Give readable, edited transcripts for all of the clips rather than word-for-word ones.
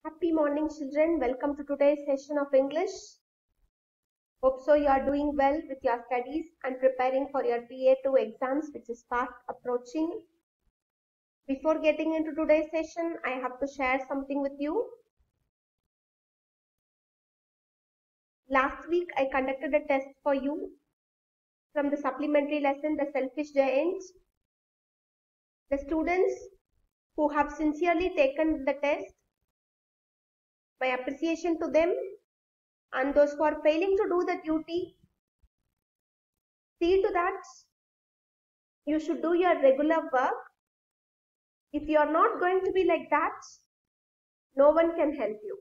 Happy morning, children. Welcome to today's session of English. Hope so you are doing well with your studies and preparing for your PA2 exams, which is fast approaching. Before getting into today's session, I have to share something with you. Last week, I conducted a test for you from the supplementary lesson, The Selfish Giant. The students who have sincerely taken the test, my appreciation to them, and those who are failing to do the duty, see to that you should do your regular work. If you are not going to be like that, no one can help you.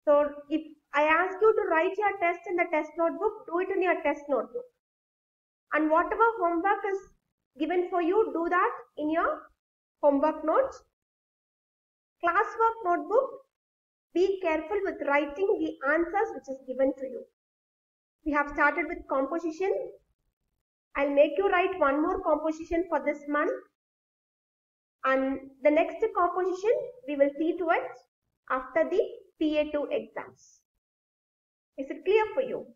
So if I ask you to write your test in the test notebook, do it in your test notebook. And whatever homework is given for you, do that in your homework notes. Classwork notebook, be careful with writing the answers which is given to you. We have started with composition. I'll make you write one more composition for this month. And the next composition we will see to it after the PA2 exams. Is it clear for you?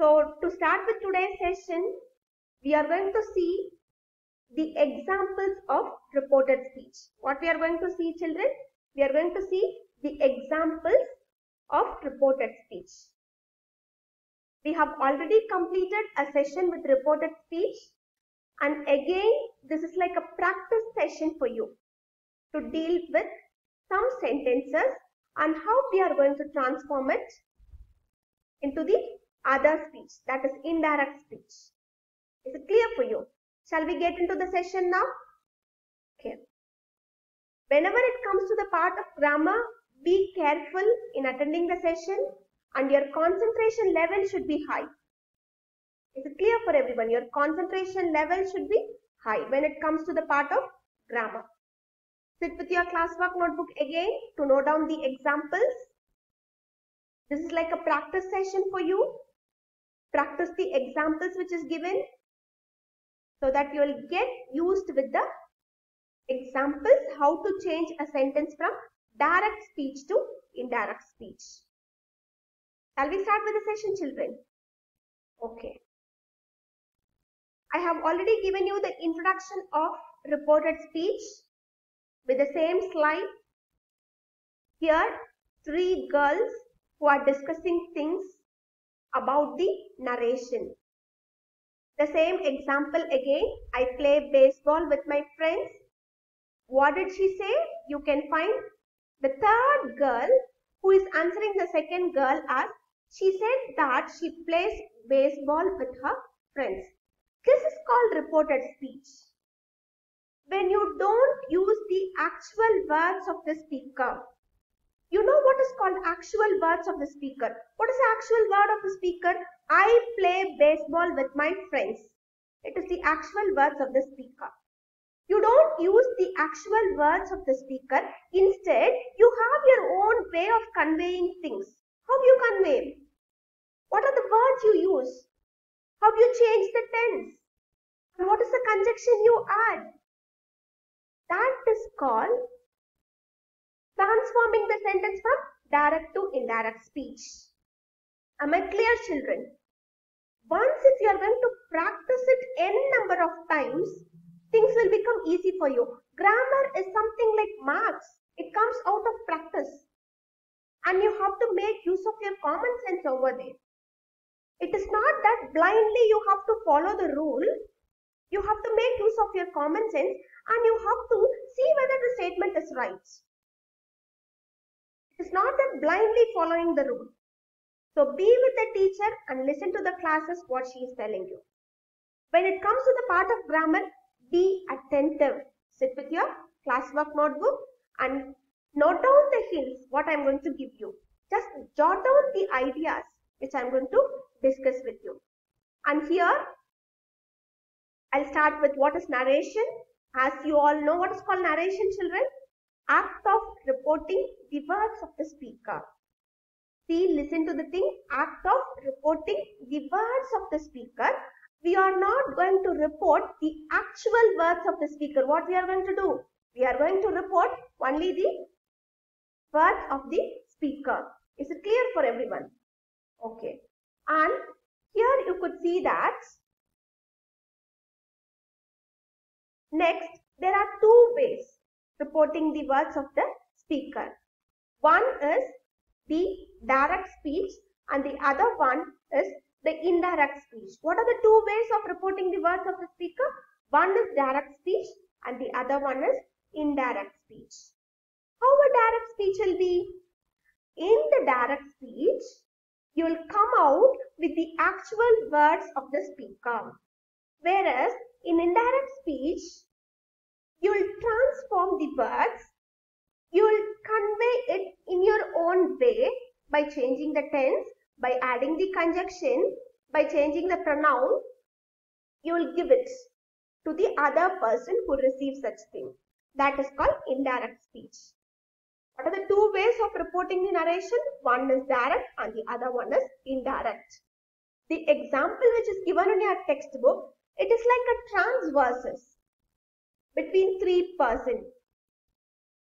So to start with today's session, we are going to see the examples of reported speech. What we are going to see, children? We are going to see the examples of reported speech. We have already completed a session with reported speech, and again this is like a practice session for you to deal with some sentences and how we are going to transform it into the other speech, that is indirect speech. Is it clear for you? Shall we get into the session now? Okay. Whenever it comes to the part of grammar, be careful in attending the session and your concentration level should be high. Is it clear for everyone? Your concentration level should be high when it comes to the part of grammar. Sit with your classwork notebook again to note down the examples. This is like a practice session for you. Practice the examples which is given so that you will get used with the examples, how to change a sentence from direct speech to indirect speech. Shall we start with the session, children? Okay. I have already given you the introduction of reported speech with the same slide. Here, three girls who are discussing things about the narration. The same example again. I play baseball with my friends. What did she say? You can find the third girl who is answering the second girl as she said that she plays baseball with her friends. This is called reported speech. When you don't use the actual words of the speaker. You know what is called actual words of the speaker. What is the actual word of the speaker? I play baseball with my friends. It is the actual words of the speaker. You don't use the actual words of the speaker. Instead, you have your own way of conveying things. How do you convey? What are the words you use? How do you change the tense? And what is the conjunction you add? That is called transforming the sentence from direct to indirect speech. Am I clear, children? Once if you are going to practice it n number of times, things will become easy for you. Grammar is something like maths. It comes out of practice. And you have to make use of your common sense over there. It is not that blindly you have to follow the rule. You have to make use of your common sense and you have to see whether the statement is right. It is not that blindly following the rule. So be with the teacher and listen to the classes what she is telling you. When it comes to the part of grammar, be attentive. Sit with your classwork notebook and note down the hints what I am going to give you. Just jot down the ideas which I am going to discuss with you. And here I'll start with what is narration. As you all know what is called narration, children. Act of reporting the words of the speaker. See, listen to the thing. Act of reporting the words of the speaker. We are not going to report the actual words of the speaker. What we are going to do? We are going to report only the words of the speaker. Is it clear for everyone? Okay. And here you could see that next there are two ways reporting the words of the speaker. One is the direct speech and the other one is the indirect speech. What are the two ways of reporting the words of the speaker? One is direct speech and the other one is indirect speech. How a direct speech will be? In the direct speech, you will come out with the actual words of the speaker. Whereas in indirect speech, you will transform the words, you will convey it in your own way by changing the tense, by adding the conjunction, by changing the pronoun. You will give it to the other person who receives such thing. That is called indirect speech. What are the two ways of reporting the narration? One is direct and the other one is indirect. The example which is given in your textbook, it is like a transversus between three persons.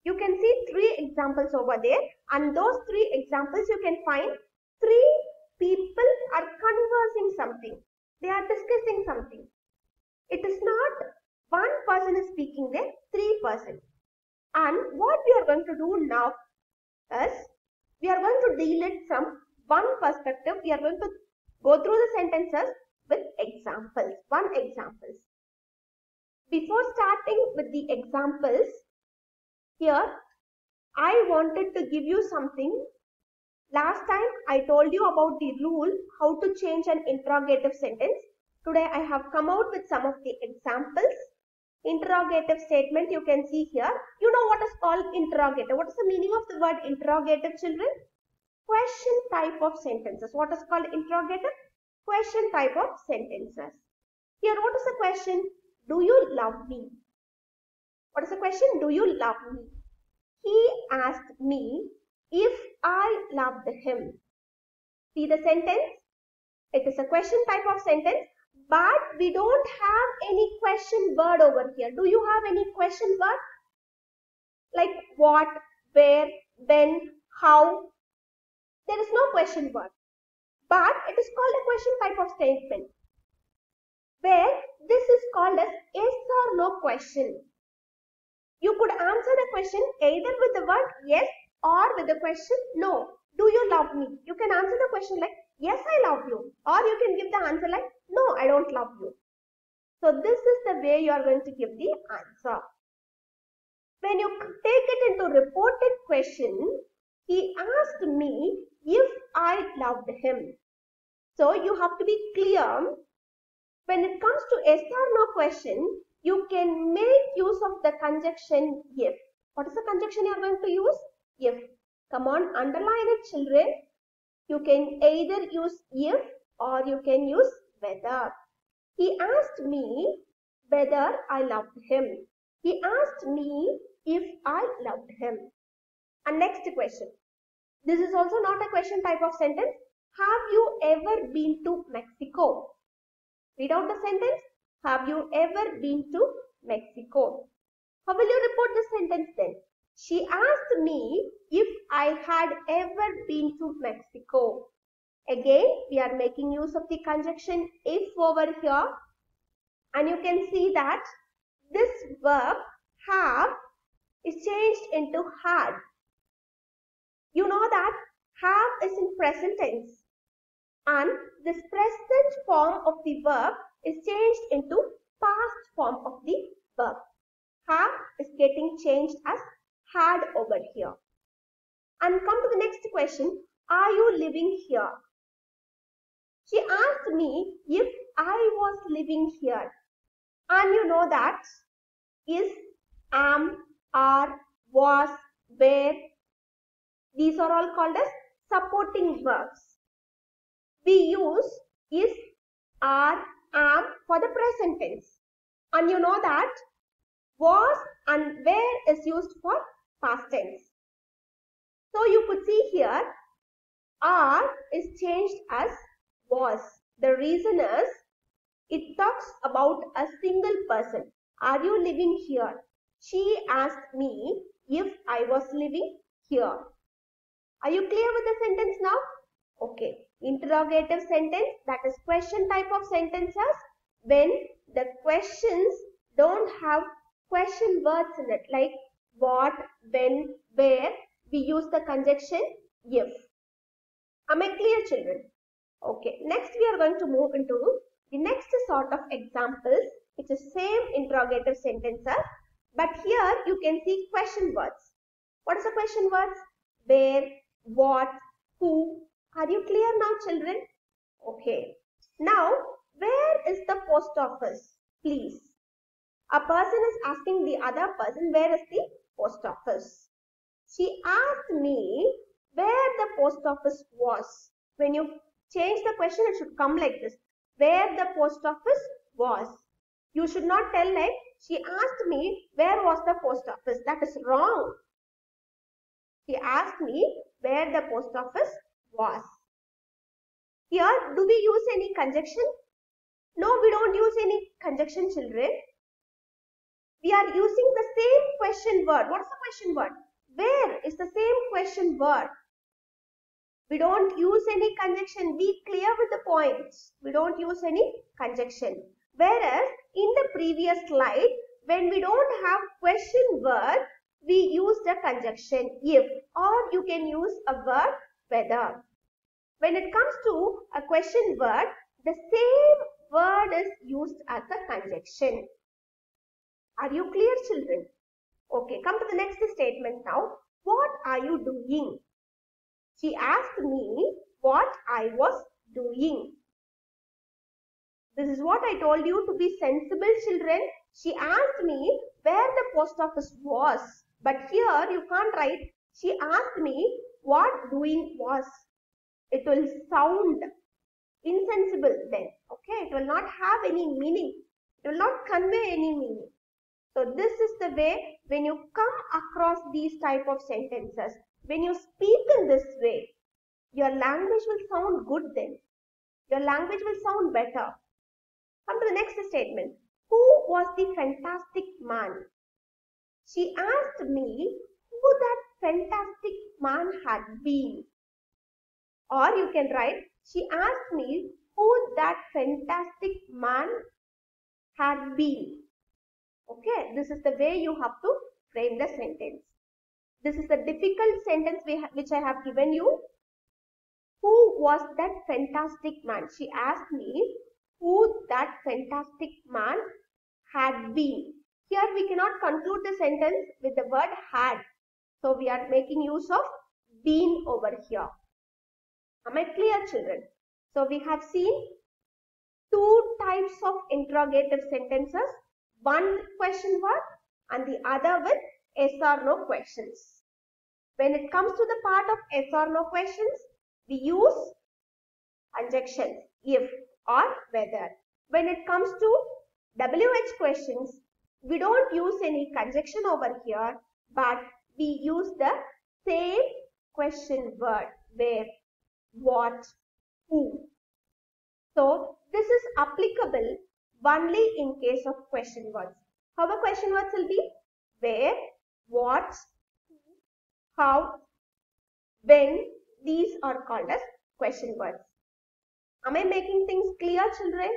You can see three examples over there, and those three examples you can find three people are conversing something. They are discussing something. It is not one person is speaking there, three persons. And what we are going to do now is, we are going to deal it from one perspective. We are going to go through the sentences with examples, one examples. Before starting with the examples, here I wanted to give you something. Last time I told you about the rule, how to change an interrogative sentence. Today I have come out with some of the examples. Interrogative statement you can see here. You know what is called interrogative. What is the meaning of the word interrogative, children? Question type of sentences. What is called interrogative? Question type of sentences. Here what is the question? Do you love me? What is the question? Do you love me? He asked me if I loved him. See the sentence? It is a question type of sentence. But we don't have any question word over here. Do you have any question word? Like what, where, when, how? There is no question word. But it is called a question type of statement, where this is called as yes or no question. You could answer the question either with the word yes or with the question no. Do you love me? You can answer the question like yes, I love you. Or you can give the answer like no, I don't love you. So this is the way you are going to give the answer. When you take it into reported question, he asked me if I loved him. So you have to be clear. When it comes to yes or no question, you can make use of the conjunction if. What is the conjunction you are going to use? If. Come on, underline it, children. You can either use if or you can use whether. He asked me whether I loved him. He asked me if I loved him. And next question. This is also not a question type of sentence. Have you ever been to Mexico? Read out the sentence. Have you ever been to Mexico? How will you report this sentence then? She asked me if I had ever been to Mexico. Again, we are making use of the conjunction if over here. And you can see that this verb have is changed into had. You know that have is in present tense. And this present form of the verb is changed into past form of the verb. Have is getting changed as had over here. And come to the next question. Are you living here? She asked me if I was living here. And you know that is, am, are, was, were. These are all called as supporting verbs. We use is, are, am for the present tense. And you know that was and were is used for past tense. So you could see here, are is changed as was. The reason is, it talks about a single person. Are you living here? She asked me if I was living here. Are you clear with the sentence now? Okay. Interrogative sentence, that is question type of sentences when the questions don't have question words in it, like what, when, where. We use the conjunction if. Am I clear, children? Okay. Next we are going to move into the next sort of examples. It's the same interrogative sentences, but here you can see question words. What is the question words? Where, what, who. Are you clear now, children? Okay. Now, where is the post office? Please. A person is asking the other person, where is the post office? She asked me where the post office was. When you change the question, it should come like this. Where the post office was. You should not tell like, she asked me where was the post office. That is wrong. She asked me where the post office was. Here, do we use any conjunction? No, we don't use any conjunction, children. We are using the same question word. What is the question word? Where is the same question word. We don't use any conjunction. Be clear with the points. We don't use any conjunction. Whereas, in the previous slide, when we don't have question word, we use the conjunction if, or you can use a word whether. When it comes to a question word, the same word is used as a conjunction. Are you clear, children? Okay, come to the next statement now. What are you doing? She asked me what I was doing. This is what I told you to be sensible, children. She asked me where the post office was. But here you can't write, she asked me what doing was. It will sound insensible then. Okay, it will not have any meaning. It will not convey any meaning. So this is the way when you come across these type of sentences. When you speak in this way, your language will sound good then. Your language will sound better. Come to the next statement. Who was the fantastic man? She asked me who that fantastic man had been. Or you can write, she asked me who that fantastic man had been. Okay, this is the way you have to frame the sentence. This is the difficult sentence which I have given you. Who was that fantastic man? She asked me who that fantastic man had been. Here we cannot conclude the sentence with the word had. So we are making use of been over here. Am I clear, children? So we have seen two types of interrogative sentences. One with question word and the other with yes or no questions. When it comes to the part of yes or no questions, we use conjunctions if or whether. When it comes to WH questions, we don't use any conjunction over here, but we use the same question word where, what, who. So this is applicable only in case of question words. How the question words will be? Where, what, how, when. These are called as question words. Am I making things clear, children?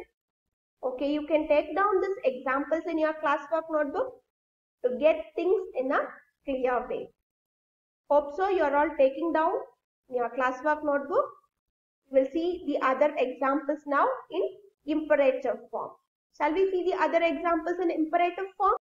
Okay, you can take down these examples in your classwork notebook to get things in a clear way. Hope so you are all taking down in your classwork notebook. We will see the other examples now in imperative form. Shall we see the other examples in imperative form?